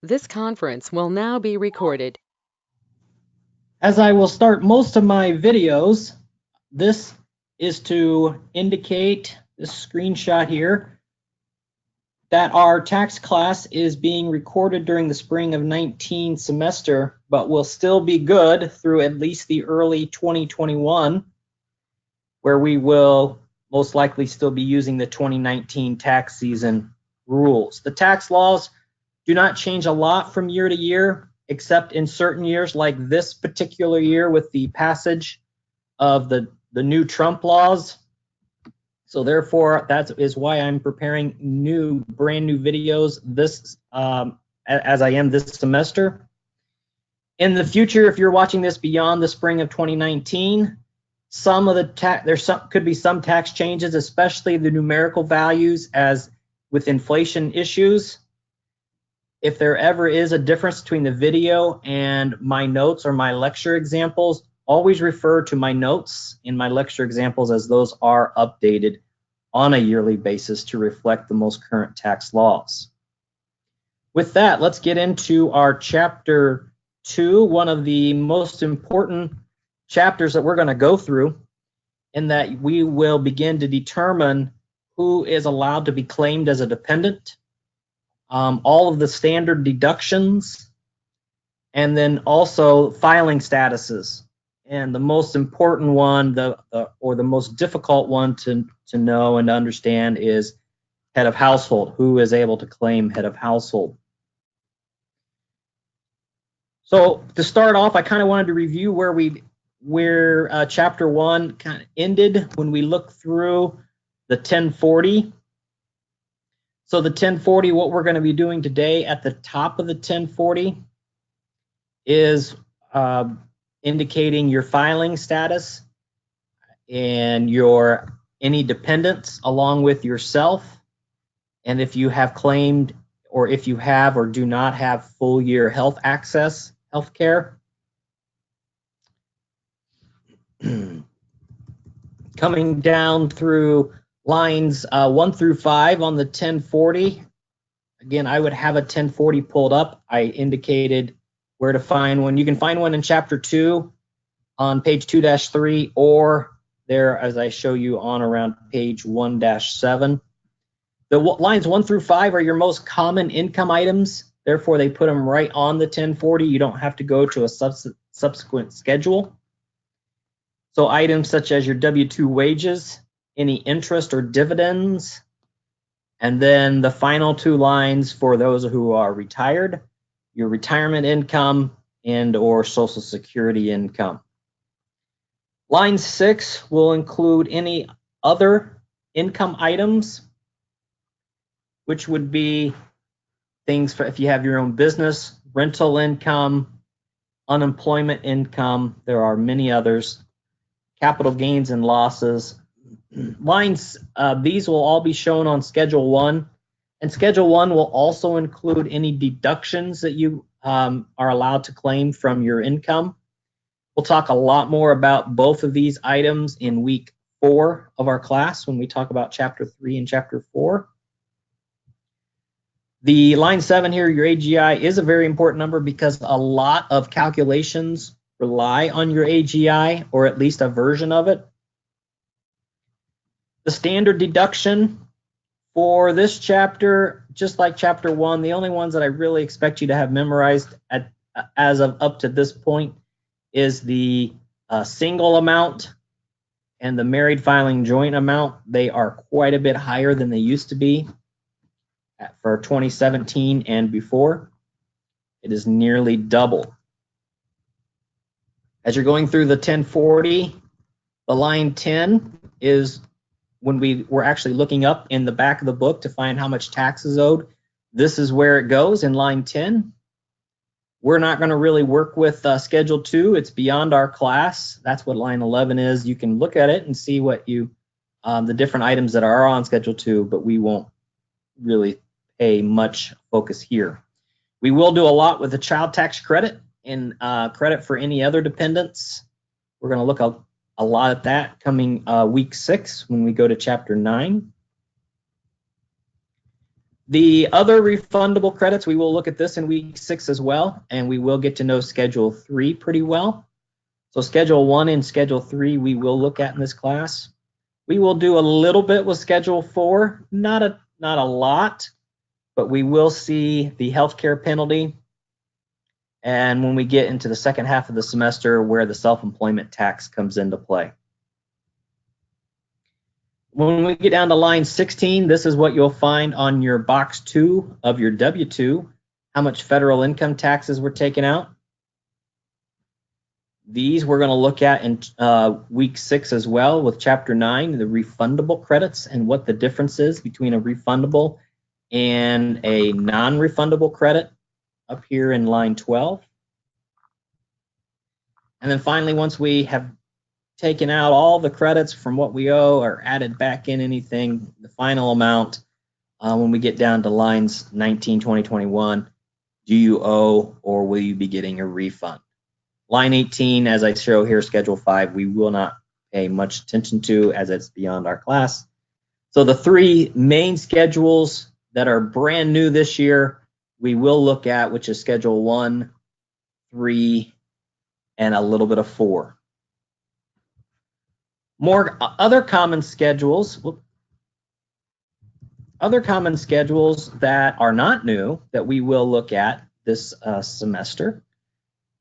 This conference will now be recorded. As I will start most of my videos, this is to indicate, this screenshot here, that our tax class is being recorded during the spring of 19 semester, but will still be good through at least the early 2021, where we will most likely still be using the 2019 tax season rules. The tax laws do not change a lot from year to year, except in certain years like this particular year with the passage of the new Trump laws. So therefore, that is why I'm preparing brand new videos this as I am this semester. In the future, if you're watching this beyond the spring of 2019, could be some tax changes, especially the numerical values as with inflation issues. If there ever is a difference between the video and my notes or my lecture examples, always refer to my notes in my lecture examples, as those are updated on a yearly basis to reflect the most current tax laws. With that, let's get into our chapter 2, one of the most important chapters that we're going to go through, in that we will begin to determine who is allowed to be claimed as a dependent, all of the standard deductions, and then also filing statuses. And the most important one, or the most difficult one to know and to understand, is head of household. Who is able to claim head of household? So to start off, I kind of wanted to review where chapter 1 kind of ended when we looked through the 1040. So the 1040, what we're going to be doing today at the top of the 1040 is indicating your filing status and any dependents along with yourself, and if you have claimed, or if you have or do not have full year health care. Coming down through lines 1 through 5 on the 1040. Again, I would have a 1040 pulled up. I indicated where to find one. You can find one in chapter 2 on page 2-3, or there as I show you on around page 1-7. The lines 1 through 5 are your most common income items. Therefore, they put them right on the 1040. You don't have to go to a subsequent schedule. So items such as your W-2 wages, any interest or dividends, and then the final 2 lines for those who are retired, your retirement income and or Social Security income. Line 6 will include any other income items, which would be things for if you have your own business, rental income, unemployment income. There are many others. Capital gains and losses. Lines, these will all be shown on Schedule 1, and Schedule 1 will also include any deductions that you are allowed to claim from your income. We'll talk a lot more about both of these items in week 4 of our class when we talk about chapter 3 and chapter 4. The line 7 here, your AGI, is a very important number because a lot of calculations rely on your AGI, or at least a version of it. The standard deduction for this chapter, just like chapter 1, the only ones that I really expect you to have memorized as of up to this point is the single amount and the married filing joint amount. They are quite a bit higher than they used to be for 2017 and before. It is nearly double. As you're going through the 1040, the line 10 is when we were actually looking up in the back of the book to find how much tax is owed. This is where it goes in line 10. We're not going to really work with Schedule 2. It's beyond our class. That's what line 11 is. You can look at it and see what the different items that are on Schedule 2, but we won't really pay much focus here. We will do a lot with the child tax credit and credit for any other dependents. We're going to look a lot at that coming week 6 when we go to chapter 9. The other refundable credits, we will look at this in week 6 as well, and we will get to know Schedule 3 pretty well. So Schedule 1 and Schedule 3 we will look at in this class. We will do a little bit with Schedule 4, not a lot, but we will see the healthcare penalty, and when we get into the second half of the semester where the self-employment tax comes into play. When we get down to line 16, this is what you'll find on your box 2 of your W-2, how much federal income taxes were taken out. These we're going to look at in week 6 as well with chapter 9, the refundable credits and what the difference is between a refundable and a non-refundable credit up here in line 12. And then finally, once we have taken out all the credits from what we owe or added back in anything, the final amount, when we get down to lines 19, 20, 21, do you owe or will you be getting a refund? Line 18, as I show here, Schedule 5, we will not pay much attention to as it's beyond our class. So the 3 main schedules that are brand new this year, we will look at, which is Schedule 1, 3, and a little bit of 4. More other common schedules that are not new that we will look at this semester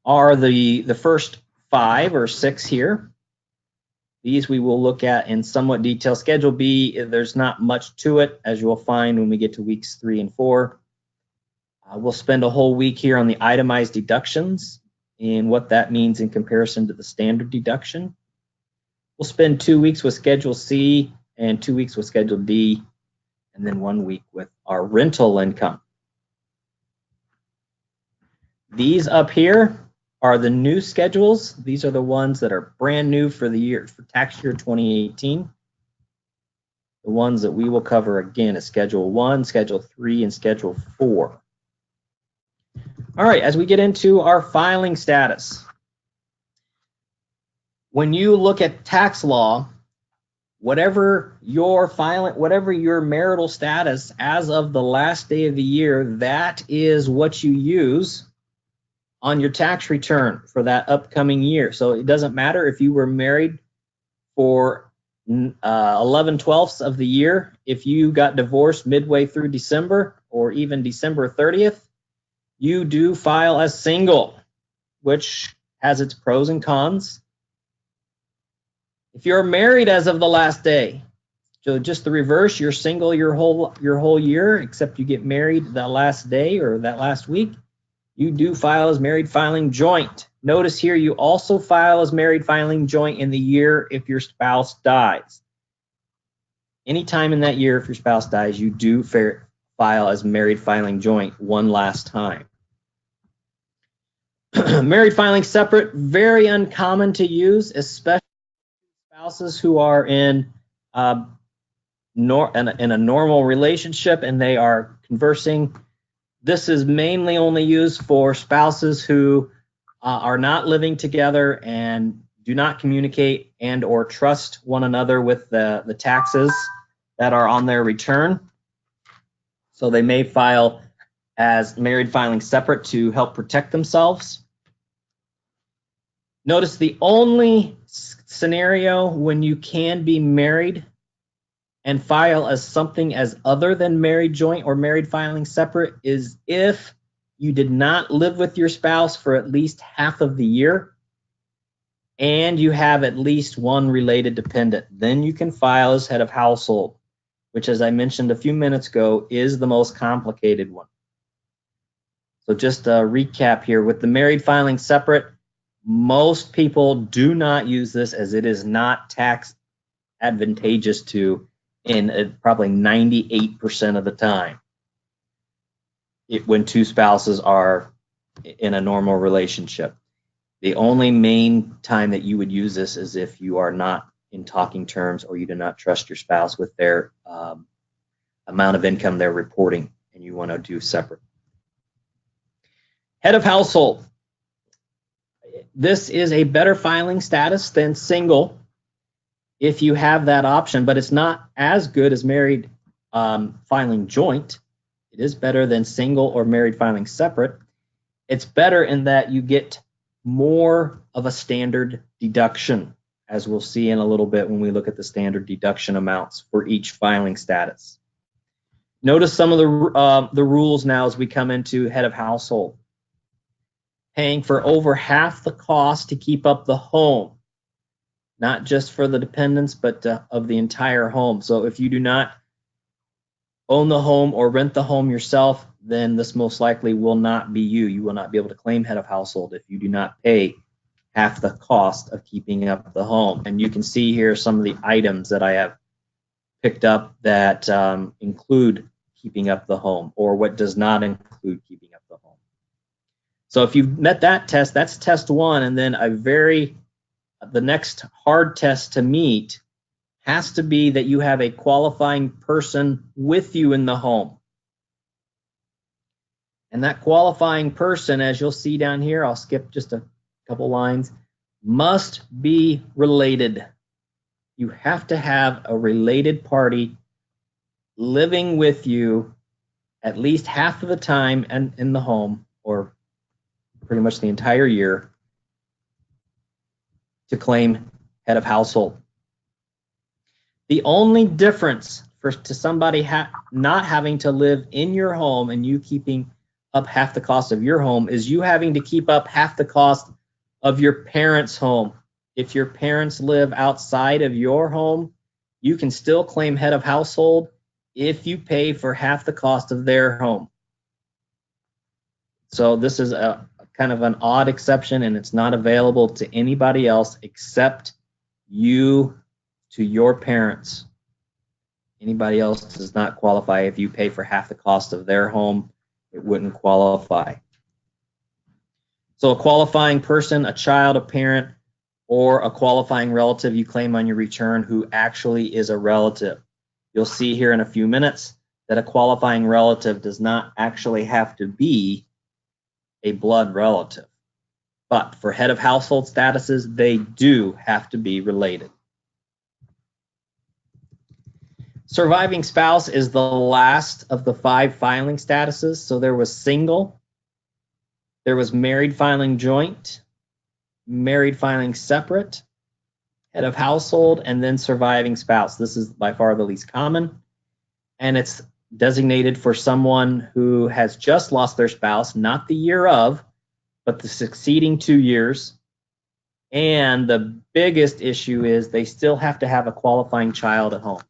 are the first 5 or 6 here. These we will look at in somewhat detail. Schedule B, there's not much to it, as you will find when we get to weeks 3 and 4. We'll spend a whole week here on the itemized deductions and what that means in comparison to the standard deduction. We'll spend 2 weeks with Schedule C and 2 weeks with Schedule D, and then 1 week with our rental income. These up here are the new schedules. These are the ones that are brand new for the year, for tax year 2018. The ones that we will cover again is Schedule 1, Schedule 3, and Schedule 4. All right, as we get into our filing status. When you look at tax law, whatever your marital status as of the last day of the year, that is what you use on your tax return for that upcoming year. So it doesn't matter if you were married for 11/12 of the year, if you got divorced midway through December or even December 30th, you do file as single, which has its pros and cons. If you're married as of the last day, so just the reverse, you're single your whole year, except you get married that last day or that last week, you do file as married filing joint. Notice here you also file as married filing joint in the year if your spouse dies. Anytime in that year if your spouse dies, you do file as married filing joint one last time. Married filing separate, very uncommon to use, especially spouses who are in a normal relationship and they are conversing. This is mainly only used for spouses who are not living together and do not communicate and or trust one another with the taxes that are on their return. So they may file as married filing separate to help protect themselves. Notice the only scenario when you can be married and file as something as other than married joint or married filing separate is if you did not live with your spouse for at least half of the year and you have at least one related dependent. Then you can file as head of household, which, as I mentioned a few minutes ago, is the most complicated one. So just a recap here, with the married filing separate, most people do not use this as it is not tax advantageous to in probably 98% of the time when two spouses are in a normal relationship. The only main time that you would use this is if you are not in talking terms or you do not trust your spouse with their amount of income they're reporting and you want to do separate. Head of household. This is a better filing status than single if you have that option, but it's not as good as married filing joint. It is better than single or married filing separate. It's better in that you get more of a standard deduction, as we'll see in a little bit when we look at the standard deduction amounts for each filing status. Notice some of the rules now as we come into head of household. Paying for over half the cost to keep up the home, not just for the dependents, but of the entire home. So if you do not own the home or rent the home yourself, then this most likely will not be you. You will not be able to claim head of household if you do not pay half the cost of keeping up the home. And you can see here some of the items that I have picked up that include keeping up the home, or what does not include keeping up the home. So if you've met that test, that's test one, and then the next hard test to meet has to be that you have a qualifying person with you in the home. And that qualifying person, as you'll see down here, I'll skip just a couple lines, must be related. You have to have a related party living with you at least half of the time and in the home, or pretty much the entire year, to claim head of household. The only difference to somebody not having to live in your home and you keeping up half the cost of your home is you having to keep up half the cost of your parents' home. If your parents live outside of your home, you can still claim head of household if you pay for half the cost of their home. So this is a kind of an odd exception, and it's not available to anybody else except you to your parents. Anybody else does not qualify. If you pay for half the cost of their home, it wouldn't qualify. So a qualifying person, a child, a parent, or a qualifying relative you claim on your return who actually is a relative. You'll see here in a few minutes that a qualifying relative does not actually have to be a blood relative. But for head of household statuses, they do have to be related. Surviving spouse is the last of the 5 filing statuses. So there was single, there was married filing joint, married filing separate, head of household, and then surviving spouse. This is by far the least common, and it's designated for someone who has just lost their spouse, not the year of, but the succeeding 2 years. And the biggest issue is they still have to have a qualifying child at home.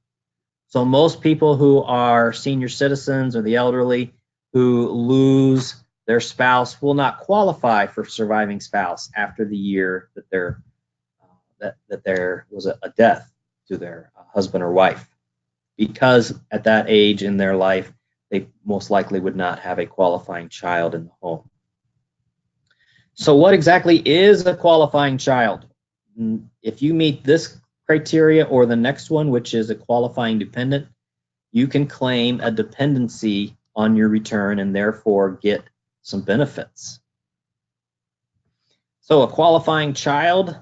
So most people who are senior citizens or the elderly who lose their spouse will not qualify for surviving spouse after the year that there was a death to their husband or wife, because at that age in their life, they most likely would not have a qualifying child in the home. So what exactly is a qualifying child? If you meet this criteria or the next one, which is a qualifying dependent, you can claim a dependency on your return and therefore get some benefits. So a qualifying child,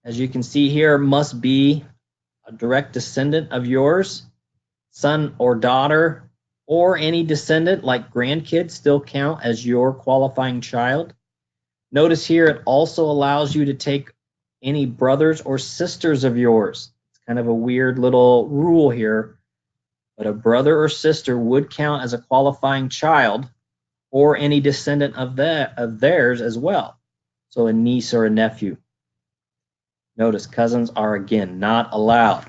as you can see here, must be a direct descendant of yours, son or daughter, or any descendant like grandkids still count as your qualifying child. Notice here it also allows you to take any brothers or sisters of yours. It's kind of a weird little rule here, but a brother or sister would count as a qualifying child, or any descendant of theirs as well. So a niece or a nephew. Notice cousins are again not allowed.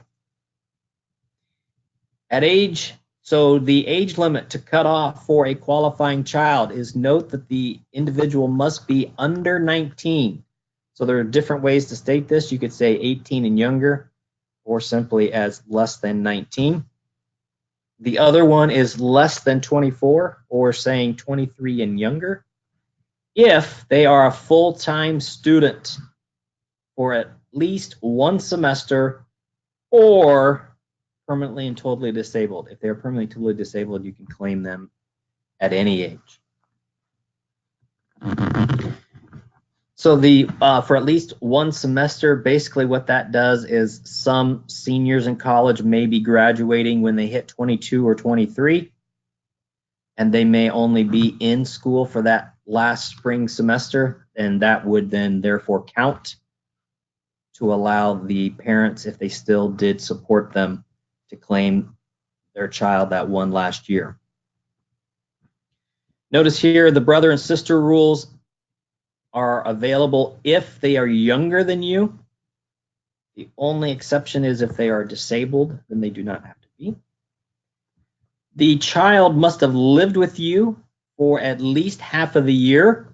So the age limit to cut off for a qualifying child is, note that the individual must be under 19. So there are different ways to state this. You could say 18 and younger, or simply as less than 19. The other one is less than 24, or saying 23 and younger, if they are a full-time student for at least 1 semester, or permanently and totally disabled. If they're permanently and totally disabled, you can claim them at any age. So for at least 1 semester, basically what that does is some seniors in college may be graduating when they hit 22 or 23. and they may only be in school for that last spring semester, and that would then therefore count to allow the parents, if they still did support them, to claim their child that one last year. Notice here the brother and sister rules are available if they are younger than you. The only exception is if they are disabled, then they do not have to be. The child must have lived with you for at least half of the year.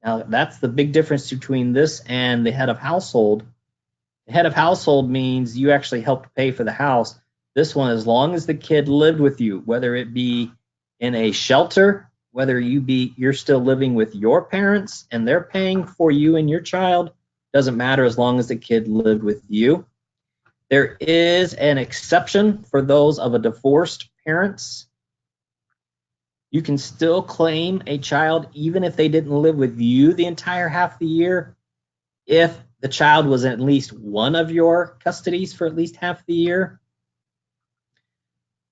Now, that's the big difference between this and the head of household. The head of household means you actually helped pay for the house. This one, as long as the kid lived with you, whether it be in a shelter, whether you're still living with your parents and they're paying for you and your child, doesn't matter as long as the kid lived with you. There is an exception for those of a divorced parents. You can still claim a child even if they didn't live with you the entire half the year, if the child was in at least one of your custodies for at least half the year.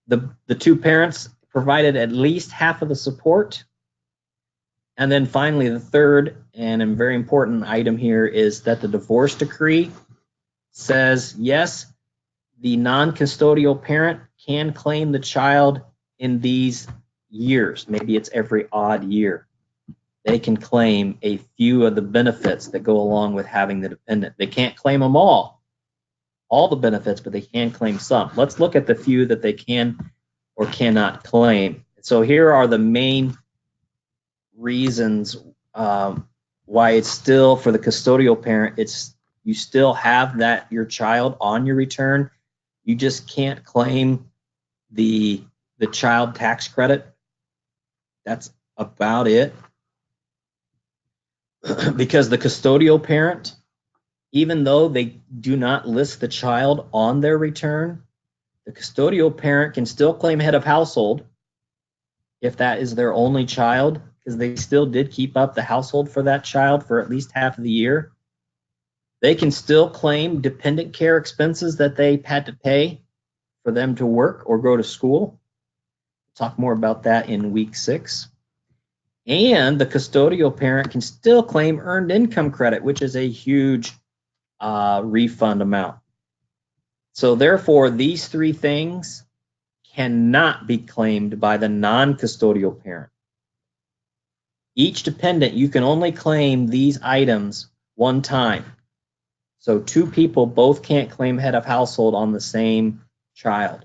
The two parents provided at least half of the support. And then finally, the third and a very important item here is that the divorce decree says, yes, the non-custodial parent can claim the child in these years. Maybe it's every odd year. They can claim a few of the benefits that go along with having the dependent. They can't claim them all the benefits, but they can claim some. Let's look at the few that they can or cannot claim. So here are the main reasons why it's still, for the custodial parent, you still have your child on your return. You just can't claim the child tax credit. That's about it. Because the custodial parent, even though they do not list the child on their return, the custodial parent can still claim head of household if that is their only child, because they still did keep up the household for that child for at least half of the year. They can still claim dependent care expenses that they had to pay for them to work or go to school. We'll talk more about that in week 6. And the custodial parent can still claim earned income credit, which is a huge refund amount. So therefore, these 3 things cannot be claimed by the non-custodial parent. Each dependent, you can only claim these items one time. So 2 people both can't claim head of household on the same child,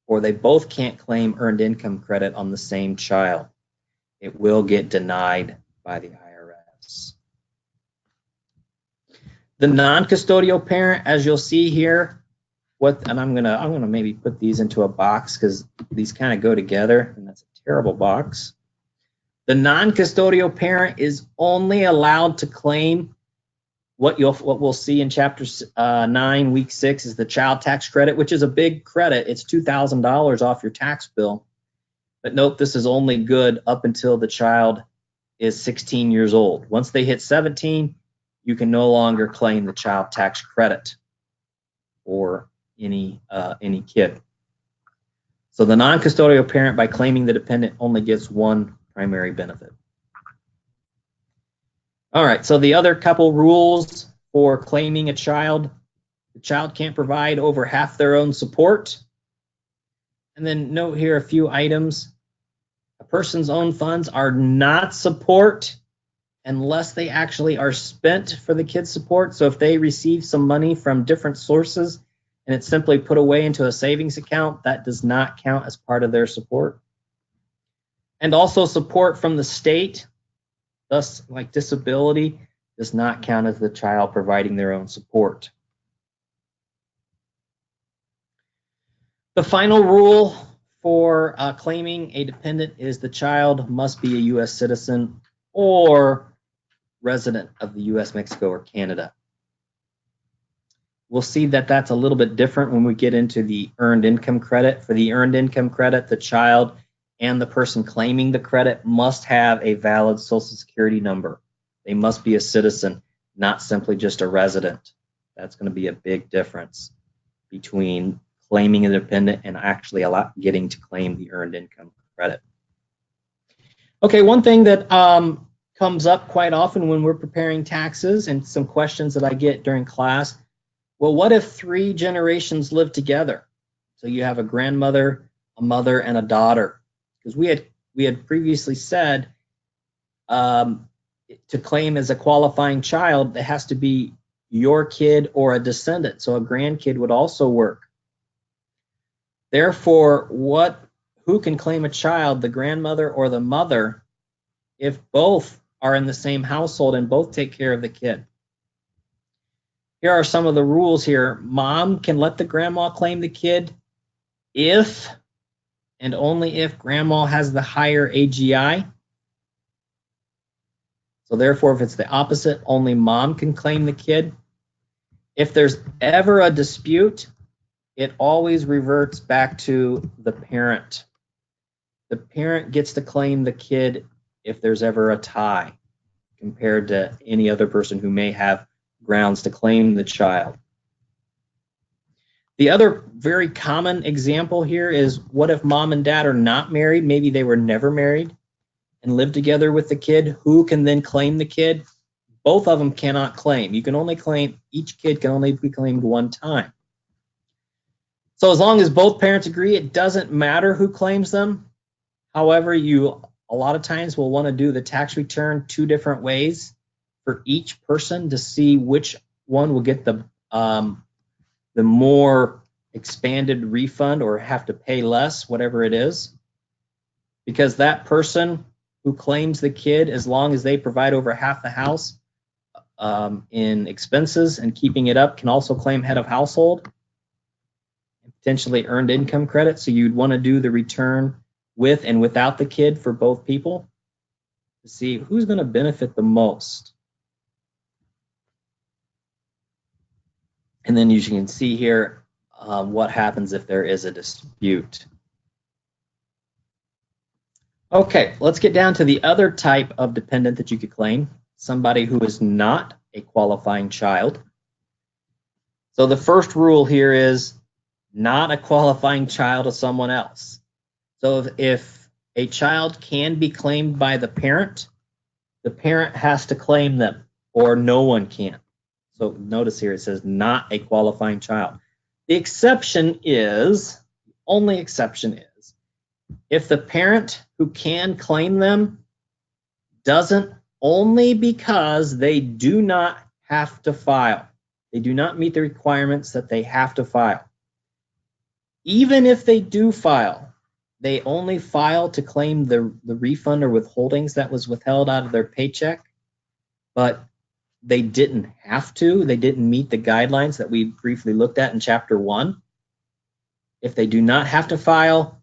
or they both can't claim earned income credit on the same child. It will get denied by the IRS. The non-custodial parent, as you'll see here, and I'm gonna maybe put these into a box because these kind of go together, and that's a terrible box. The non-custodial parent is only allowed to claim what we'll see in chapter 9, week 6, is the child tax credit, which is a big credit. It's $2,000 off your tax bill. But note, this is only good up until the child is 16 years old. Once they hit 17, you can no longer claim the child tax credit for any kid. So the non-custodial parent, by claiming the dependent, only gets one primary benefit. All right, so the other couple rules for claiming a child: the child can't provide over half their own support. And then note here a few items. A person's own funds are not support unless they actually are spent for the kid's support. So if they receive some money from different sources and it's simply put away into a savings account, that does not count as part of their support. And also support from the state, thus like disability, does not count as the child providing their own support. The final rule for claiming a dependent is the child must be a U.S. citizen or resident of the U.S., Mexico, or Canada. We'll see that that's a little bit different when we get into the earned income credit. For the earned income credit, the child and the person claiming the credit must have a valid Social Security number. They must be a citizen, not simply just a resident. That's going to be a big difference between claiming a dependent and actually getting to claim the earned income credit. Okay, one thing that comes up quite often when we're preparing taxes, and some questions that I get during class, well, what if 3 generations live together? So you have a grandmother, a mother, and a daughter. Because we had previously said to claim as a qualifying child, it has to be your kid or a descendant. So a grandkid would also work. Therefore, who can claim a child, the grandmother or the mother, if both are in the same household and both take care of the kid? Here are some of the rules here. Mom can let the grandma claim the kid if and only if grandma has the higher AGI. So therefore, if it's the opposite, only mom can claim the kid. If there's ever a dispute, it always reverts back to the parent. The parent gets to claim the kid if there's ever a tie, compared to any other person who may have grounds to claim the child. The other very common example here is, what if mom and dad are not married? Maybe they were never married and live together with the kid. Who can then claim the kid? Both of them cannot claim. You can only claim, each kid can only be claimed one time. So as long as both parents agree, it doesn't matter who claims them. However, you a lot of times will want to do the tax return 2 different ways for each person to see which one will get the more expanded refund or have to pay less, whatever it is. Because that person who claims the kid, as long as they provide over half the house in expenses and keeping it up, can also claim head of household and potentially earned income credit. So you'd want to do the return with and without the kid for both people to see who's going to benefit the most. And then you can see here what happens if there is a dispute. Okay, let's get down to the other type of dependent that you could claim, somebody who is not a qualifying child. So the first rule here is not a qualifying child of someone else. So if a child can be claimed by the parent has to claim them, or no one can. So notice here it says not a qualifying child. The exception is, only exception is, if the parent who can claim them doesn't, only because they do not have to file. They do not meet the requirements that they have to file. Even if they do file, they only file to claim the refund or withholdings that was withheld out of their paycheck, but they didn't have to. They didn't meet the guidelines that we briefly looked at in Chapter 1. If they do not have to file,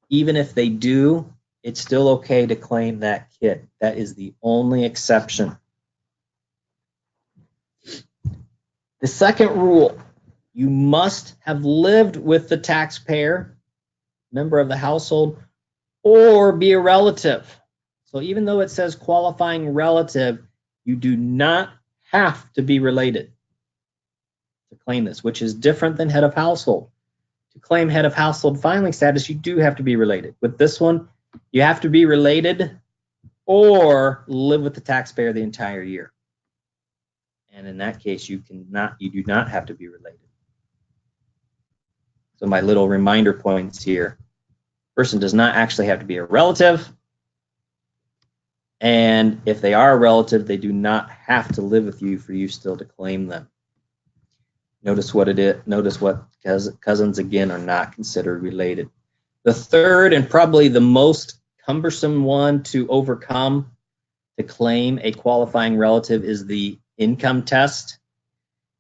even if they do, it's still okay to claim that kid. That is the only exception. The second rule, you must have lived with the taxpayer, member of the household, or be a relative. So even though it says qualifying relative, you do not have to be related to claim this, which is different than head of household. To claim head of household filing status, you do have to be related. With this one, you have to be related or live with the taxpayer the entire year. And in that case, you do not have to be related. So my little reminder points here. Person does not actually have to be a relative. And if they are a relative, they do not have to live with you for you still to claim them. Notice what it is. Notice what cousins, again, are not considered related. The third and probably the most cumbersome one to overcome to claim a qualifying relative is the income test.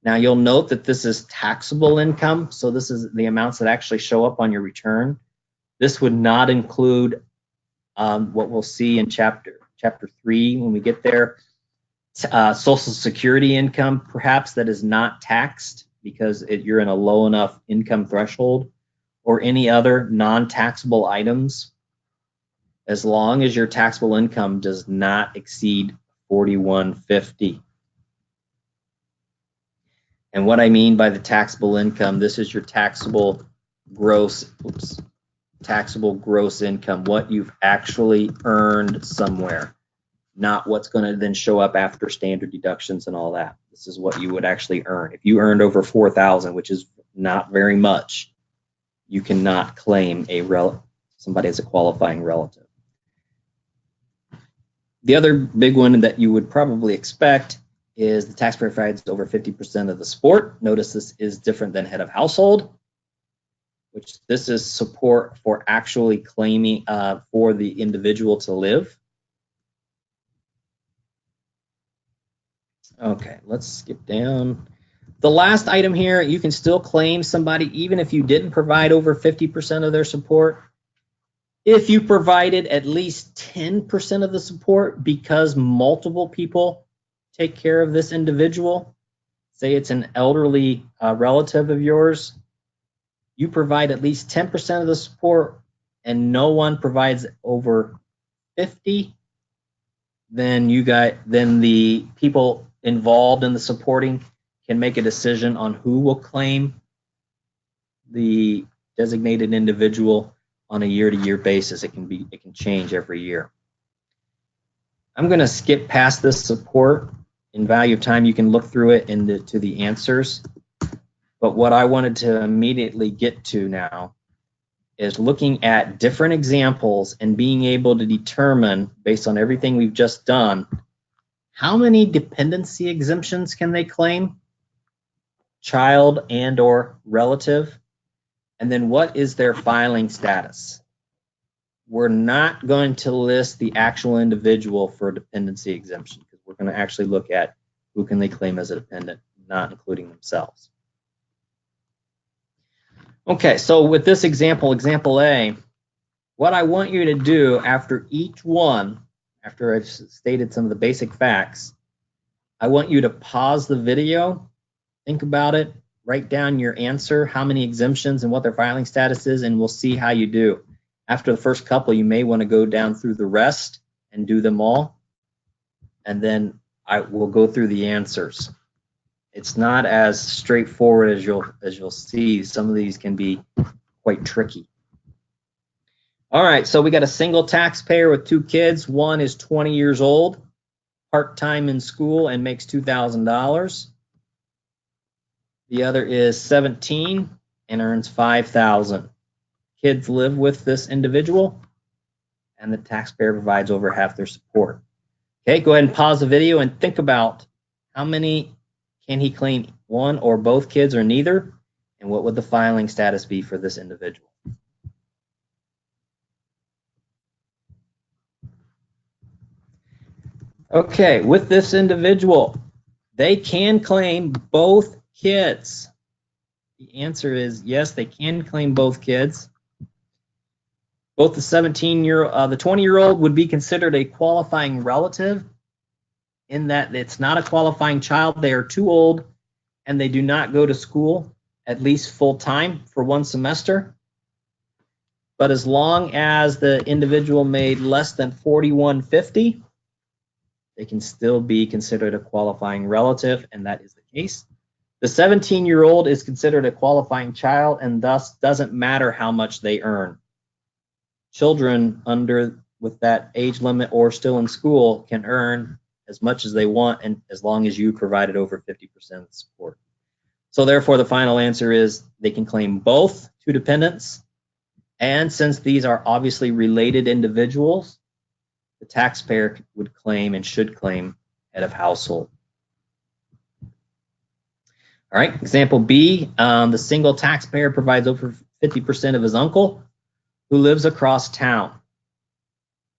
Now you'll note that this is taxable income, so this is the amounts that actually show up on your return. This would not include what we'll see in chapter 3 when we get there. Social Security income, perhaps, that is not taxed because you're in a low enough income threshold, or any other non-taxable items, as long as your taxable income does not exceed $41.50. And what I mean by the taxable income, this is your taxable taxable gross income, what you've actually earned somewhere, not what's going to then show up after standard deductions and all that. This is what you would actually earn. If you earned over $4,000, which is not very much, you cannot claim somebody as a qualifying relative. The other big one that you would probably expect is the taxpayer provides over 50% of the support. Notice this is different than head of household, which this is support for actually claiming for the individual to live. Okay, let's skip down. The last item here, you can still claim somebody even if you didn't provide over 50% of their support. If you provided at least 10% of the support because multiple people take care of this individual, say it's an elderly relative of yours, you provide at least 10% of the support and no one provides over 50, then the people involved in the supporting can make a decision on who will claim the designated individual on a year-to-year basis. It can change every year. I'm going to skip past this support. In value of time, you can look through it to the answers. But what I wanted to immediately get to now is looking at different examples and being able to determine, based on everything we've just done, how many dependency exemptions can they claim, child and or relative, and then what is their filing status. We're not going to list the actual individual for a dependency exemption because we're going to actually look at who can they claim as a dependent, not including themselves. Okay, so with this example, example A, what I want you to do after each one, after I've stated some of the basic facts, I want you to pause the video, think about it, write down your answer, how many exemptions and what their filing status is, and we'll see how you do. After the first couple, you may want to go down through the rest and do them all, and then I will go through the answers. It's not as straightforward as you'll see. Some of these can be quite tricky. All right, so we got a single taxpayer with 2 kids. One is 20 years old, part-time in school, and makes $2,000. The other is 17 and earns $5,000. Kids live with this individual, and the taxpayer provides over half their support. Okay, go ahead and pause the video and think about how many can he claim, one or both kids or neither, and what would the filing status be for this individual? Okay, with this individual, they can claim both kids. The answer is yes, they can claim both kids. Both the 20-year-old would be considered a qualifying relative in that it's not a qualifying child. They are too old and they do not go to school at least full time for one semester. But as long as the individual made less than $41.50, they can still be considered a qualifying relative, and that is the case. The 17-year-old is considered a qualifying child and thus doesn't matter how much they earn. Children with that age limit or still in school can earn as much as they want, and as long as you provided over 50% of the support. So therefore, the final answer is they can claim both 2 dependents, and since these are obviously related individuals, the taxpayer would claim and should claim head of household. All right, example B, the single taxpayer provides over 50% of his uncle who lives across town.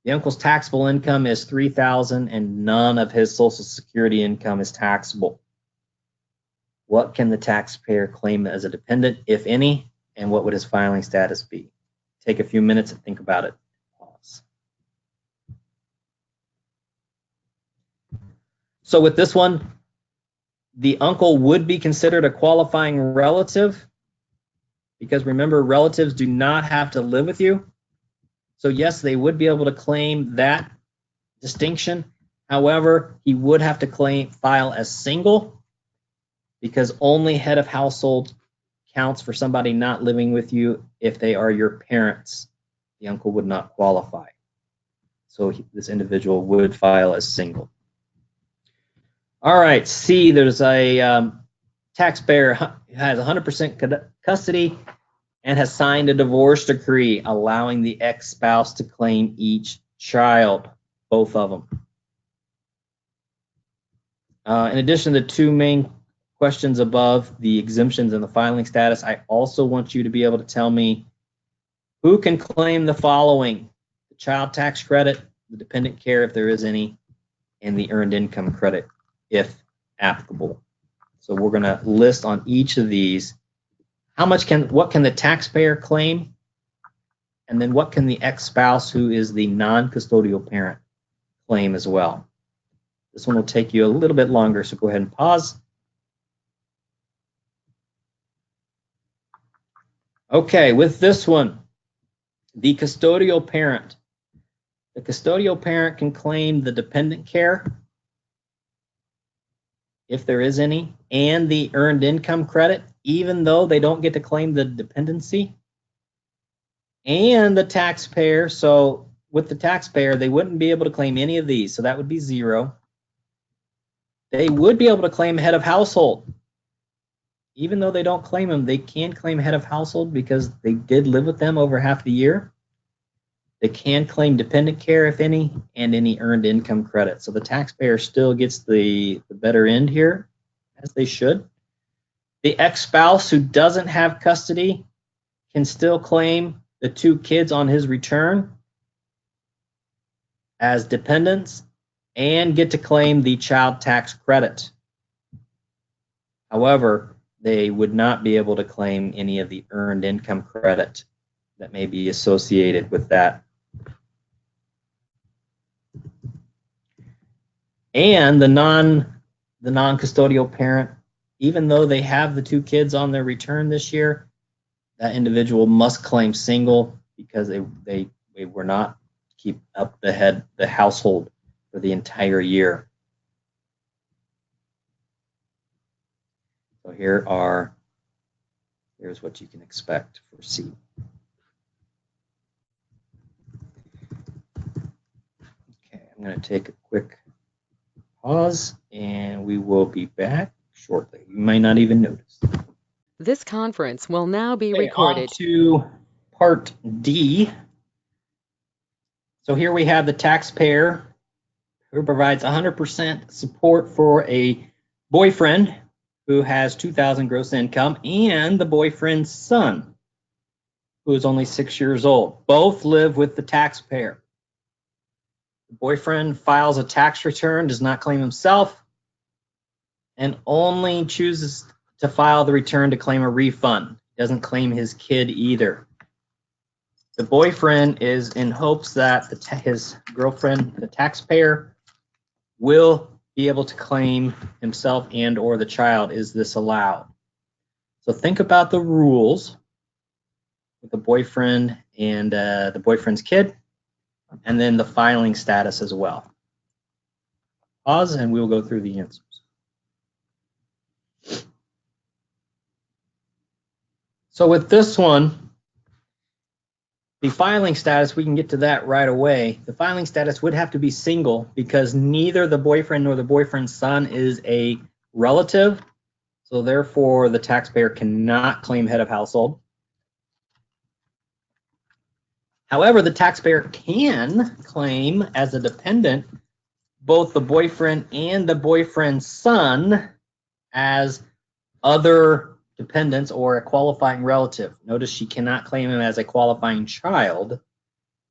The uncle's taxable income is $3,000 and none of his Social Security income is taxable. What can the taxpayer claim as a dependent, if any, and what would his filing status be? Take a few minutes and think about it. Pause. So with this one, the uncle would be considered a qualifying relative because remember, relatives do not have to live with you. So yes, they would be able to claim that distinction. However, he would have to file as single because only head of household counts for somebody not living with you if they are your parents. The uncle would not qualify. So this individual would file as single. All right, C, there's a taxpayer who has 100% custody and has signed a divorce decree allowing the ex-spouse to claim each child, both of them. In addition to the two main questions above, the exemptions and the filing status, I also want you to be able to tell me who can claim the following: the child tax credit, the dependent care if there is any, and the earned income credit if applicable. So we're going to list on each of these what can the taxpayer claim, and then what can the ex-spouse, who is the non-custodial parent, claim as well. This one will take you a little bit longer, so go ahead and pause. Okay, with this one, the custodial parent. The custodial parent can claim the dependent care, if there is any, and the earned income credit, even though they don't get to claim the dependency. And the taxpayer, so with the taxpayer, they wouldn't be able to claim any of these, so that would be 0. They would be able to claim head of household. Even though they don't claim them, they can claim head of household because they did live with them over half the year. They can claim dependent care, if any, and any earned income credit. So the taxpayer still gets the better end here, as they should. The ex-spouse who doesn't have custody can still claim the 2 kids on his return as dependents and get to claim the child tax credit. However, they would not be able to claim any of the earned income credit that may be associated with that. And the non-custodial parent, even though they have the 2 kids on their return this year, that individual must claim single because they were not keep up the household for the entire year. So here's what you can expect for C. Okay, I'm going to take a quick pause and we will be back shortly. You might not even notice. This conference will now be Okay, recorded. on to part D. So here we have the taxpayer who provides 100% support for a boyfriend who has $2,000 gross income and the boyfriend's son, who is only 6 years old. Both live with the taxpayer. The boyfriend files a tax return, does not claim himself, and only chooses to file the return to claim a refund. Doesn't claim his kid either. The boyfriend is in hopes that his girlfriend, the taxpayer, will be able to claim himself and or the child. Is this allowed? So think about the rules with the boyfriend and the boyfriend's kid, and then the filing status as well. Pause and we'll go through the answers. So with this one, the filing status, we can get to that right away. The filing status would have to be single because neither the boyfriend nor the boyfriend's son is a relative. So therefore, the taxpayer cannot claim head of household. However, the taxpayer can claim as a dependent both the boyfriend and the boyfriend's son as other dependents or a qualifying relative. Notice she cannot claim him as a qualifying child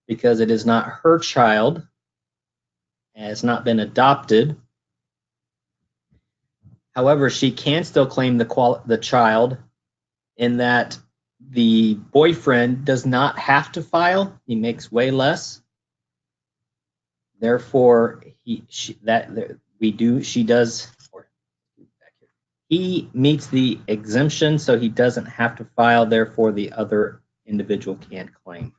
because it is not her child, has not been adopted. However, she can still claim the child in that the boyfriend does not have to file. He makes way less. Therefore, he meets the exemption, so he doesn't have to file. Therefore, the other individual can't claim.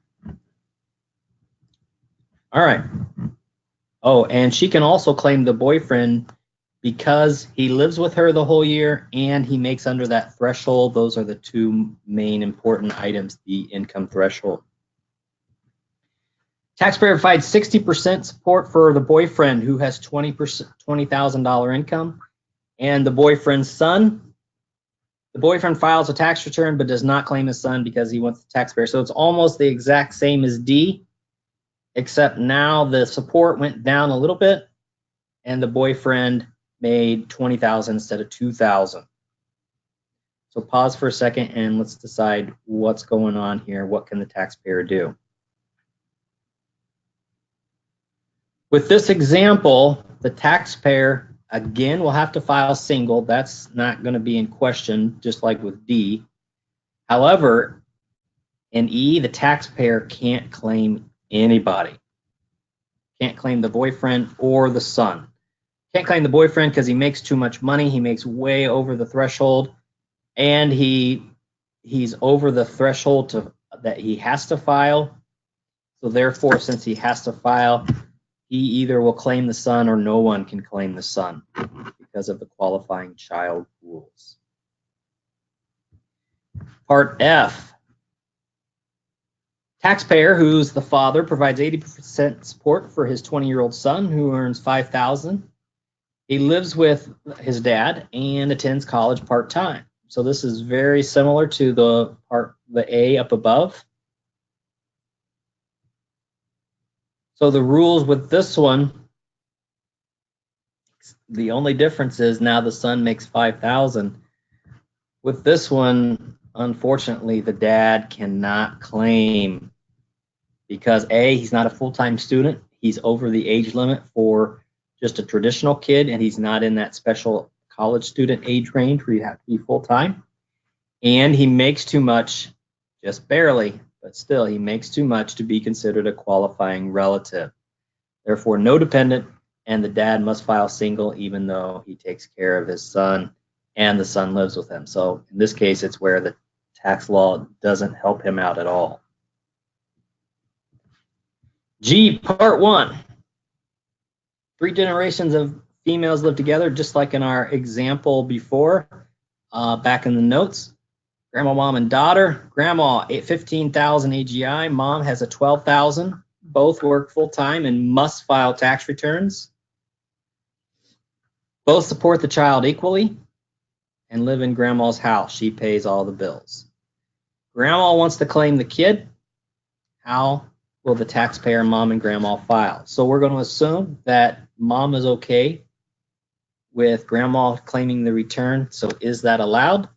All right. Oh, and she can also claim the boyfriend because he lives with her the whole year and he makes under that threshold. Those are the two main important items, the income threshold. Taxpayer provides 60% support for the boyfriend who has $20,000 income, and the boyfriend's son. The boyfriend files a tax return but does not claim his son because he wants the taxpayer. So it's almost the exact same as D, except now the support went down a little bit and the boyfriend made $20,000 instead of $2,000. So pause for a second and let's decide what's going on here. What can the taxpayer do? With this example, the taxpayer, again, will have to file single. That's not going to be in question, just like with D. However, in E, the taxpayer can't claim anybody. Can't claim the boyfriend or the son. Can't claim the boyfriend because he makes too much money. He makes way over the threshold, and he's over the threshold that he has to file. So therefore, since he has to file, he either will claim the son or no one can claim the son because of the qualifying child rules. Part F. Taxpayer, who's the father, provides 80% support for his 20-year-old son who earns $5,000. He lives with his dad and attends college part-time. So this is very similar to the A up above. So the rules with this one, the only difference is now the son makes $5,000. With this one, unfortunately, the dad cannot claim because A, he's not a full-time student. He's over the age limit for just a traditional kid, and he's not in that special college student age range where you have to be full-time. And he makes too much, just barely, but still he makes too much to be considered a qualifying relative. Therefore, no dependent, and the dad must file single even though he takes care of his son and the son lives with him. So in this case, it's where the tax law doesn't help him out at all. G, part 1. 3 generations of females live together, just like in our example before, back in the notes. Grandma, mom, and daughter. Grandma, 15,000 AGI. Mom has a 12,000. Both work full-time and must file tax returns. Both support the child equally and live in grandma's house. She pays all the bills. Grandma wants to claim the kid. How will the taxpayer, mom, and grandma file? So we're going to assume that mom is okay with grandma claiming the return. So is that allowed?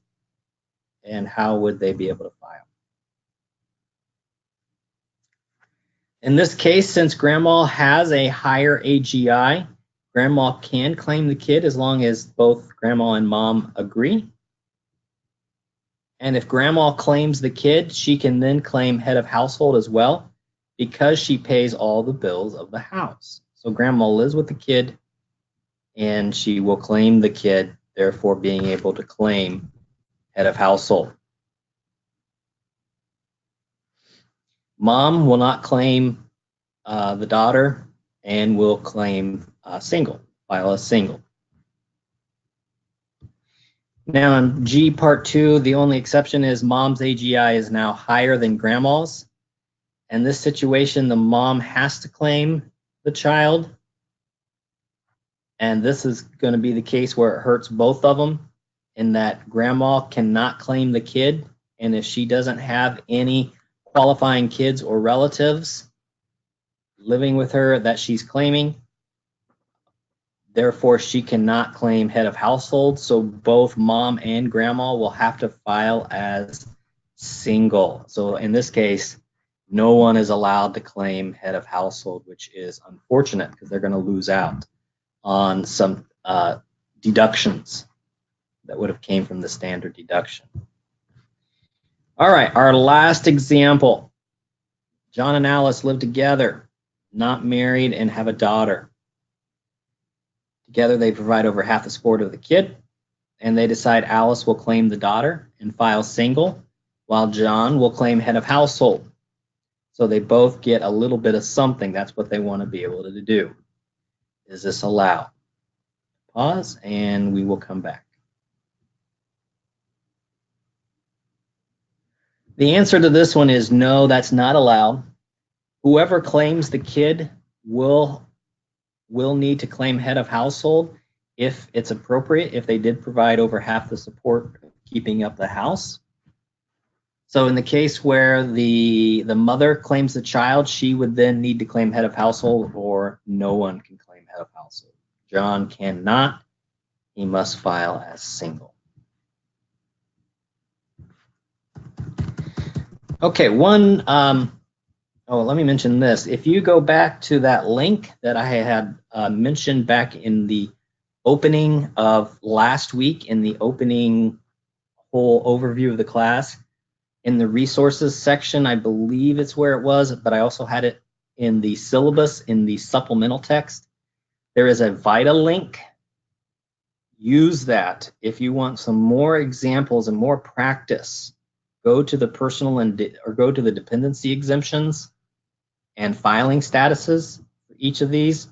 And how would they be able to file? In this case, since grandma has a higher AGI, grandma can claim the kid as long as both grandma and mom agree. And if grandma claims the kid, she can then claim head of household as well because she pays all the bills of the house. So grandma lives with the kid and she will claim the kid, therefore being able to claim head of household. Mom will not claim the daughter and will claim single, file a single. Now in G part 2, the only exception is mom's AGI is now higher than grandma's. In this situation, the mom has to claim the child. And this is going to be the case where it hurts both of them in that grandma cannot claim the kid. And if she doesn't have any qualifying kids or relatives living with her that she's claiming, therefore she cannot claim head of household. So both mom and grandma will have to file as single. So in this case, no one is allowed to claim head of household, which is unfortunate because they're going to lose out on some deductions that would have came from the standard deduction. All right, our last example. John and Alice live together, not married, and have a daughter. Together, they provide over half the support of the kid, and they decide Alice will claim the daughter and file single, while John will claim head of household. So they both get a little bit of something. That's what they want to be able to do. Is this allowed? pause and we will come back. The answer to this one is no, that's not allowed. Whoever claims the kid will need to claim head of household if it's appropriate, if they did provide over half the support keeping up the house. So in the case where the mother claims the child, she would then need to claim head of household, or no one can claim head of household. John cannot. He must file as single. Okay, let me mention this. If you go back to that link that I had mentioned back in the opening of last week, in the opening whole overview of the class, in the resources section, I believe it's where it was, but I also had it in the syllabus, in the supplemental text. There is a VITA link. Use that. If you want some more examples and more practice, go to the personal or go to the dependency exemptions and filing statuses for each of these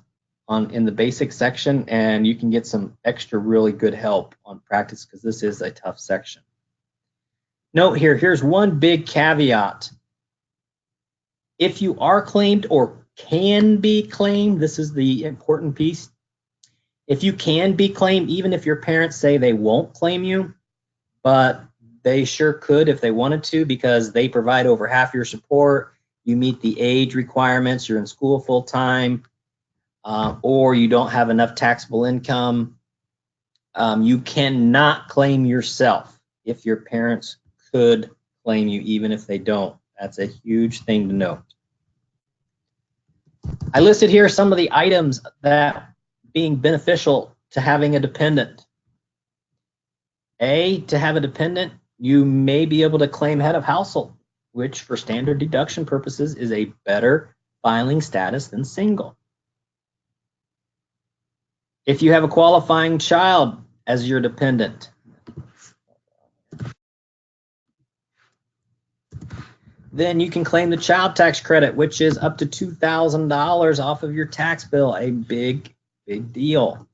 in the basic section, and you can get some extra really good help on practice, because this is a tough section. Note here, here's one big caveat. If you are claimed or can be claimed, this is the important piece. If you can be claimed, even if your parents say they won't claim you, but they sure could if they wanted to, because they provide over half your support, you meet the age requirements, you're in school full time, or you don't have enough taxable income, you cannot claim yourself if your parents could claim you, even if they don't. That's a huge thing to note. I listed here some of the items that being beneficial to having a dependent. To have a dependent, you may be able to claim head of household, which for standard deduction purposes is a better filing status than single. If you have a qualifying child as your dependent, then you can claim the child tax credit, which is up to $2,000 off of your tax bill, a big deal.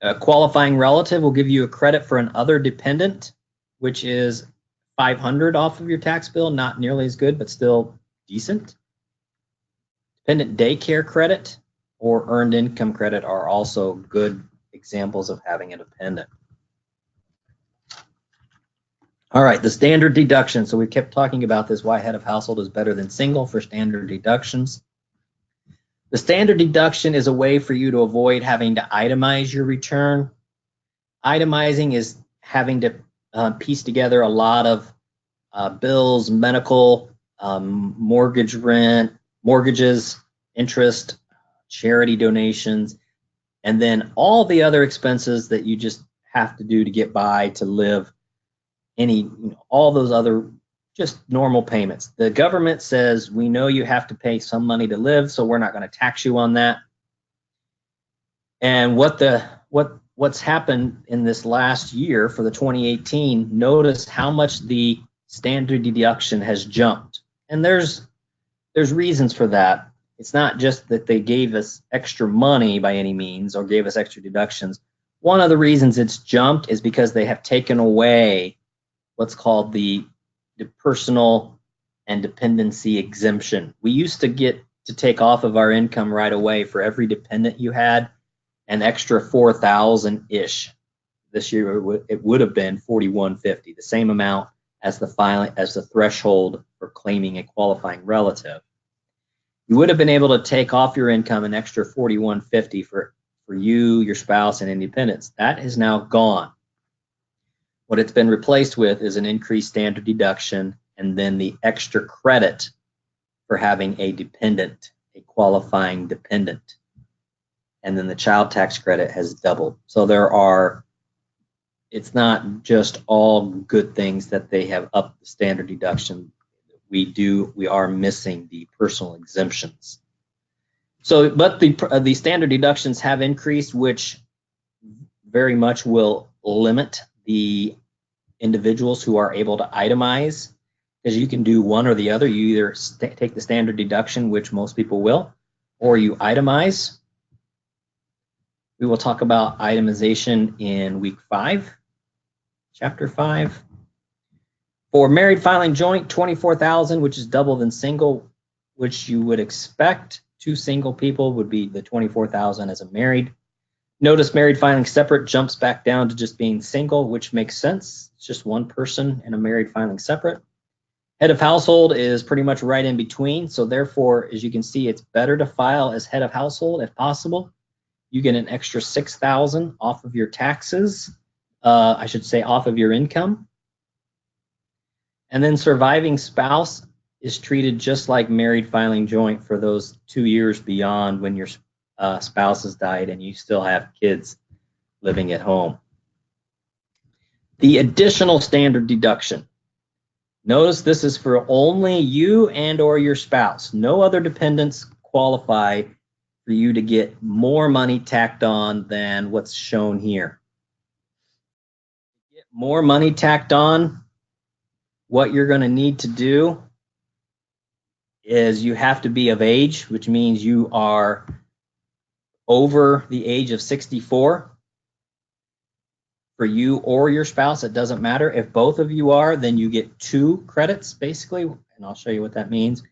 A qualifying relative will give you a credit for an other dependent, which is $500 off of your tax bill, not nearly as good, but still decent. Dependent daycare credit or earned income credit are also good examples of having a dependent. All right, the standard deduction. So we kept talking about this, why head of household is better than single for standard deductions. The standard deduction is a way for you to avoid having to itemize your return. Itemizing is having to piece together a lot of bills, medical, mortgage rent, mortgages, interest, charity donations, and then all the other expenses that you just have to do to get by, to live, all those other just normal payments. The government says, we know you have to pay some money to live, so we're not going to tax you on that. And what's happened in this last year for the 2018, notice how much the standard deduction has jumped. And there's reasons for that. It's not just that they gave us extra money by any means or gave us extra deductions. One of the reasons it's jumped is because they have taken away what's called the personal and dependency exemption. We used to get to take off of our income right away for every dependent you had an extra $4,000-ish. This year it would have been $4,150, the same amount as the threshold for claiming a qualifying relative. You would have been able to take off your income an extra $4,150 for you, your spouse, and independents. That is now gone. What it's been replaced with is an increased standard deduction and then the extra credit for having a dependent, a qualifying dependent. And then the child tax credit has doubled. So it's not just all good things that they have upped the standard deduction. We are missing the personal exemptions. So, but the standard deductions have increased, which very much will limit the individuals who are able to itemize, because you can do one or the other. You either take the standard deduction, which most people will, or you itemize. We will talk about itemization in week 5, chapter 5. For married filing joint, 24,000, which is double than single, which you would expect. 2 single people would be the 24,000 as a married. Notice married filing separate jumps back down to just being single, which makes sense. It's just one person and a married filing separate. Head of household is pretty much right in between. So therefore, as you can see, it's better to file as head of household if possible. You get an extra 6,000 off of your taxes. I should say off of your income. And then surviving spouse is treated just like married filing joint for those 2 years beyond when your spouse has died and you still have kids living at home. The additional standard deduction. Notice this is for only you and or your spouse. No other dependents qualify for you to get more money tacked on than what's shown here. To get more money tacked on, what you're going to need to do is you have to be of age, which means you are over the age of 64. For you or your spouse, it doesn't matter. If both of you are, then you get 2 credits, basically, and I'll show you what that means.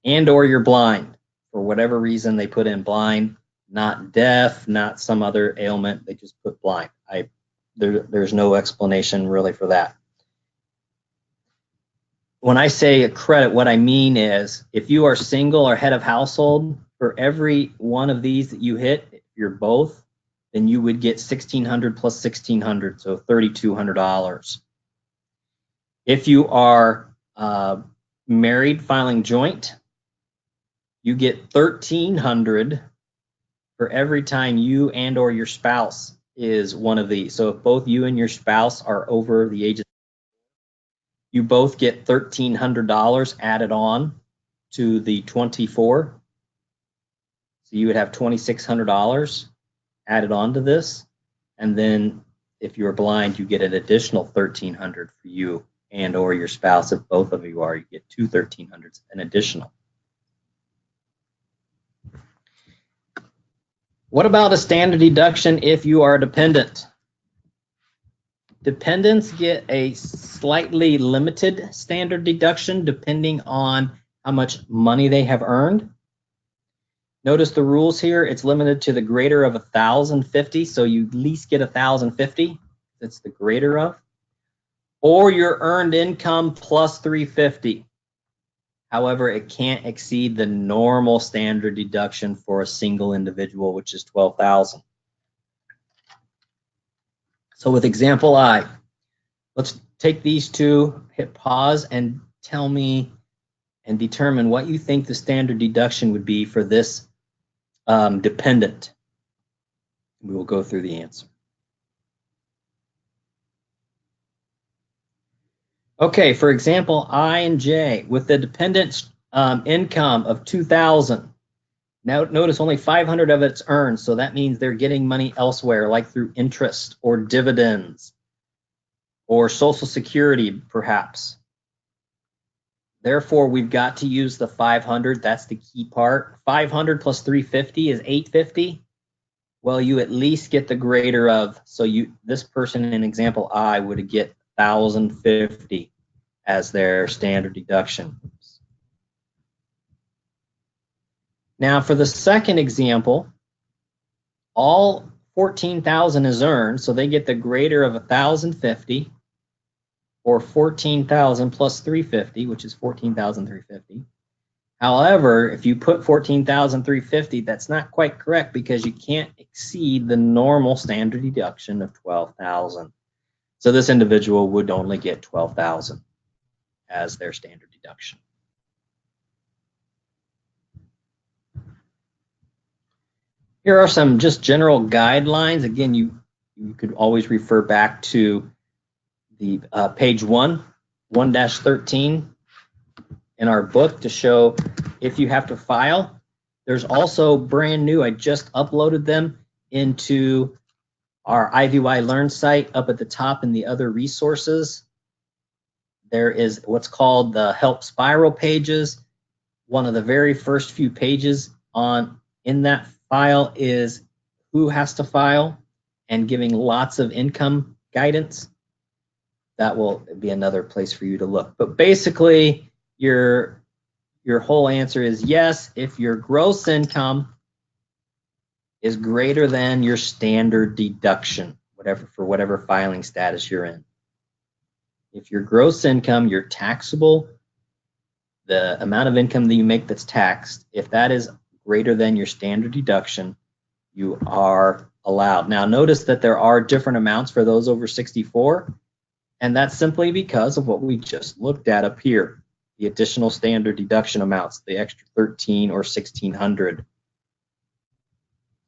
And or you're blind. For whatever reason, they put in blind, not deaf, not some other ailment. They just put blind. There's no explanation really for that. When I say a credit, what I mean is if you are single or head of household, for every one of these that you hit, if you're both, then you would get $1,600 plus $1,600, so $3,200. If you are married filing joint, you get $1,300 for every time you and or your spouse is one of these. So if both you and your spouse are over the age of, you both get $1,300 added on to the 24. So you would have $2,600 added on to this. And then if you're blind, you get an additional $1,300 for you and or your spouse. If both of you are, you get 2 $1,300s, an additional. What about a standard deduction if you are a dependent? Dependents get a slightly limited standard deduction depending on how much money they have earned. Notice the rules here. It's limited to the greater of 1,050, so you at least get 1,050. That's the greater of. Or your earned income plus 350. However, it can't exceed the normal standard deduction for a single individual, which is 12,000. So with example I, let's take these two, hit pause, and tell me and determine what you think the standard deduction would be for this dependent. We will go through the answer. Okay, for example, I and J, with the dependent's income of 2,000. Now notice only 500 of it's earned, so that means they're getting money elsewhere, like through interest or dividends or Social Security, perhaps. Therefore, we've got to use the 500. That's the key part. 500 plus 350 is 850. Well, you at least get the greater of, so this person in example I would get 1,050 as their standard deduction. Now for the second example, all 14,000 is earned, so they get the greater of 1,050 or 14,000 plus 350, which is 14,350. However, if you put 14,350, that's not quite correct because you can't exceed the normal standard deduction of 12,000. So this individual would only get 12,000 as their standard deduction. Here are some just general guidelines. Again, you could always refer back to the page 1-13 in our book to show if you have to file. There's also brand new, I just uploaded them into our IVY Learn site up at the top in the other resources. There is what's called the help spiral pages. One of the very first few pages in that file is who has to file and giving lots of income guidance, that will be another place for you to look. But basically, your whole answer is yes if your gross income is greater than your standard deduction, for whatever filing status you're in. If your gross income, your taxable, the amount of income that you make that's taxed, if that is greater than your standard deduction, you are allowed. Now notice that there are different amounts for those over 64, and that's simply because of what we just looked at up here, the additional standard deduction amounts, the extra 13 or 1600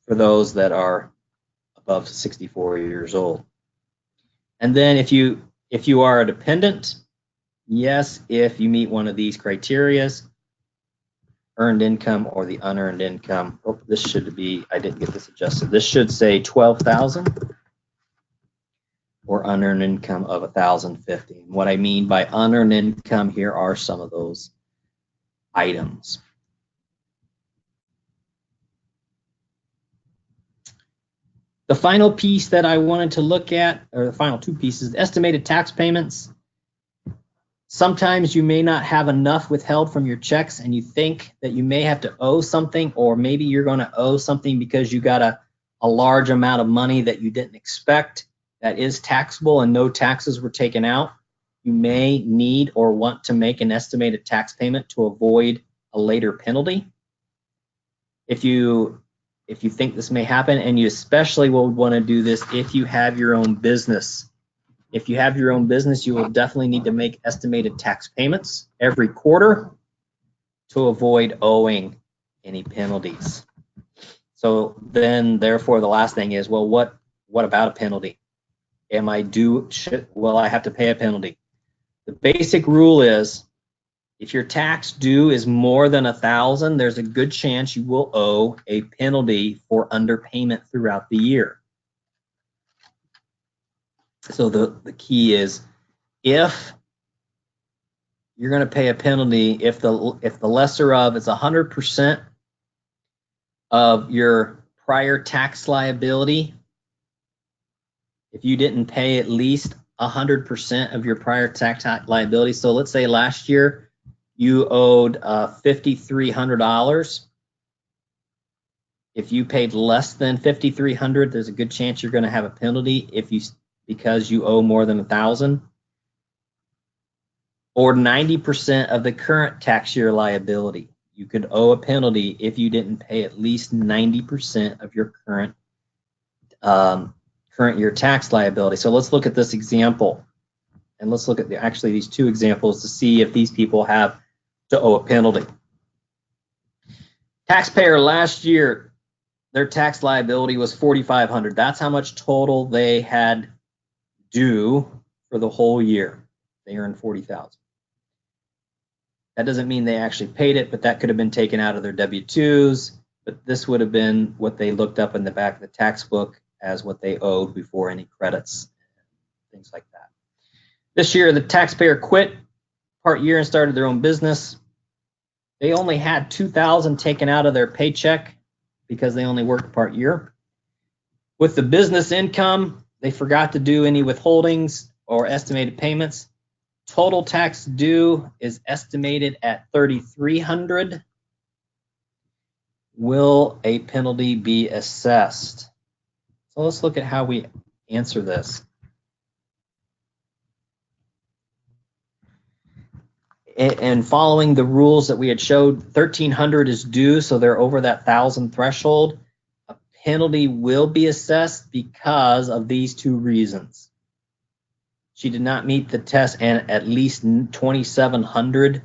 for those that are above 64 years old. And then if you are a dependent, yes, if you meet one of these criterias, earned income or the unearned income. Oh, this should be, I didn't get this adjusted. This should say 12,000 or unearned income of 1,050. What I mean by unearned income, here are some of those items. The final piece that I wanted to look at, or the final two pieces, estimated tax payments. Sometimes you may not have enough withheld from your checks and you think that you may have to owe something, or maybe you're going to owe something because you got a large amount of money that you didn't expect that is taxable and no taxes were taken out. You may need or want to make an estimated tax payment to avoid a later penalty. If you think this may happen, and you especially will want to do this if you have your own business. If you have your own business, you will definitely need to make estimated tax payments every quarter to avoid owing any penalties. So then, therefore, the last thing is, well, what about a penalty? Am I due? Will I have to pay a penalty? The basic rule is, if your tax due is more than 1,000, there's a good chance you will owe a penalty for underpayment throughout the year. So the key is, if you're going to pay a penalty, if the lesser of is 100% of your prior tax liability, if you didn't pay at least 100% of your prior tax liability, so let's say last year you owed $5,300. If you paid less than $5,300, there's a good chance you're going to have a penalty because you owe more than 1,000. Or 90% of the current tax year liability. You could owe a penalty if you didn't pay at least 90% of your current year tax liability. So let's look at this example, and let's look at actually these two examples to see if these people have to owe a penalty. Taxpayer last year, their tax liability was $4,500. That's how much total they had due for the whole year. They earned $40,000. That doesn't mean they actually paid it, but that could have been taken out of their W-2s. But this would have been what they looked up in the back of the tax book as what they owed before any credits, things like that. This year, the taxpayer quit part year and started their own business. They only had $2,000 taken out of their paycheck because they only worked part year. With the business income, they forgot to do any withholdings or estimated payments. Total tax due is estimated at $3,300. Will a penalty be assessed? So let's look at how we answer this. And following the rules that we had showed, 1,300 is due, so they're over that 1,000 threshold. A penalty will be assessed because of these two reasons. She did not meet the test, and at least 2,700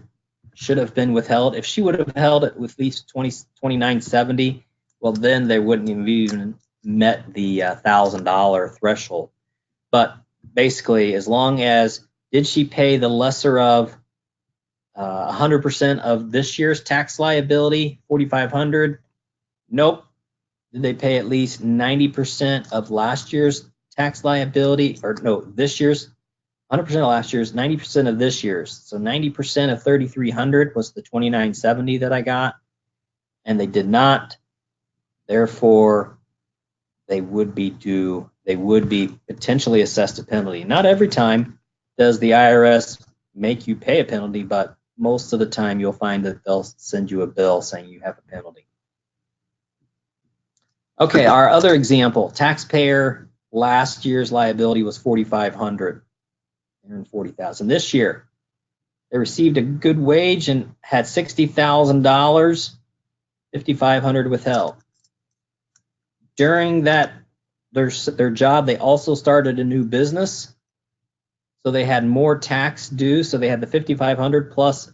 should have been withheld. If she would have held it with at least 2,970, well, then they wouldn't have even met the $1,000 threshold. But basically, as long as, did she pay the lesser of 100% of this year's tax liability, $4,500? Nope. Did they pay at least 90% of last year's tax liability? Or no, this year's? 100% of last year's, 90% of this year's. So 90% of 3,300 was the 2,970 that I got, and they did not. Therefore, they would be due, they would be potentially assessed a penalty. Not every time does the IRS make you pay a penalty, but most of the time you'll find that they'll send you a bill saying you have a penalty. Okay, our other example, taxpayer last year's liability was $4,500, $40,000. This year, they received a good wage and had $60,000, $5,500 withheld. During that their job, they also started a new business, so they had more tax due. So they had the $5,500 plus.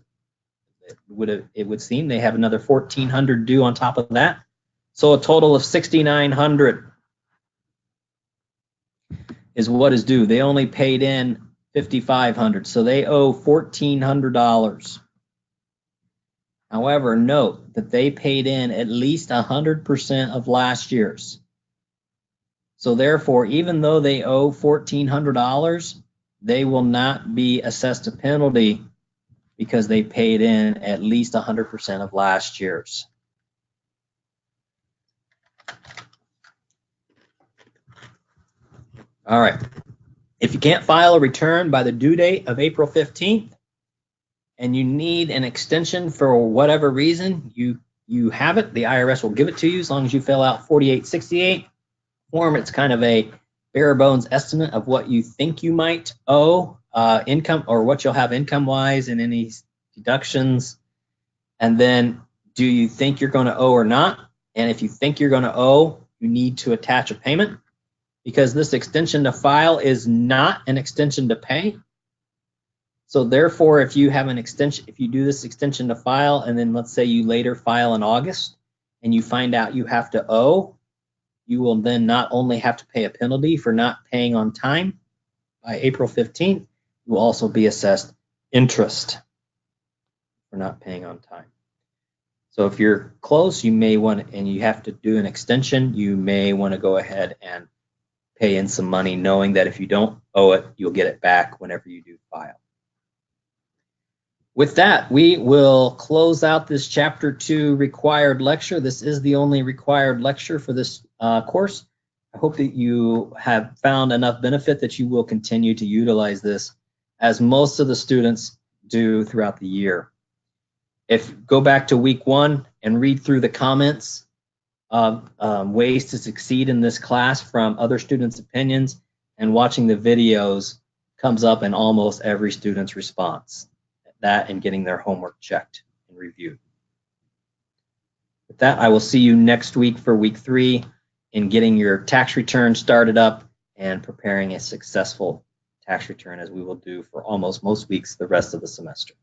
It would seem they have another $1,400 due on top of that. So a total of $6,900 is what is due. They only paid in $5,500, so they owe $1,400. However, note that they paid in at least 100% of last year's. So therefore, even though they owe $1,400, they will not be assessed a penalty because they paid in at least 100% of last year's. All right. If you can't file a return by the due date of April 15th and you need an extension for whatever reason, you have it. The IRS will give it to you as long as you fill out 4868 form. It's kind of a bare bones estimate of what you think you might owe income, or what you'll have income wise, and any deductions. And then, do you think you're going to owe or not? And if you think you're going to owe, you need to attach a payment, because this extension to file is not an extension to pay. So therefore, if you have an extension, if you do this extension to file, and then let's say you later file in August and you find out you have to owe, you will then not only have to pay a penalty for not paying on time by April 15th, you will also be assessed interest for not paying on time. So if you're close, you may want to, and you have to do an extension, you may want to go ahead and pay in some money, knowing that if you don't owe it, you'll get it back whenever you do file. With that, we will close out this Chapter 2 required lecture. This is the only required lecture for this course. I hope that you have found enough benefit that you will continue to utilize this, as most of the students do throughout the year. Go back to week 1 and read through the comments of ways to succeed in this class from other students' opinions, and watching the videos comes up in almost every student's response. That and getting their homework checked and reviewed. With that, I will see you next week for week 3 in getting your tax return started up and preparing a successful tax return, as we will do for almost most weeks the rest of the semester.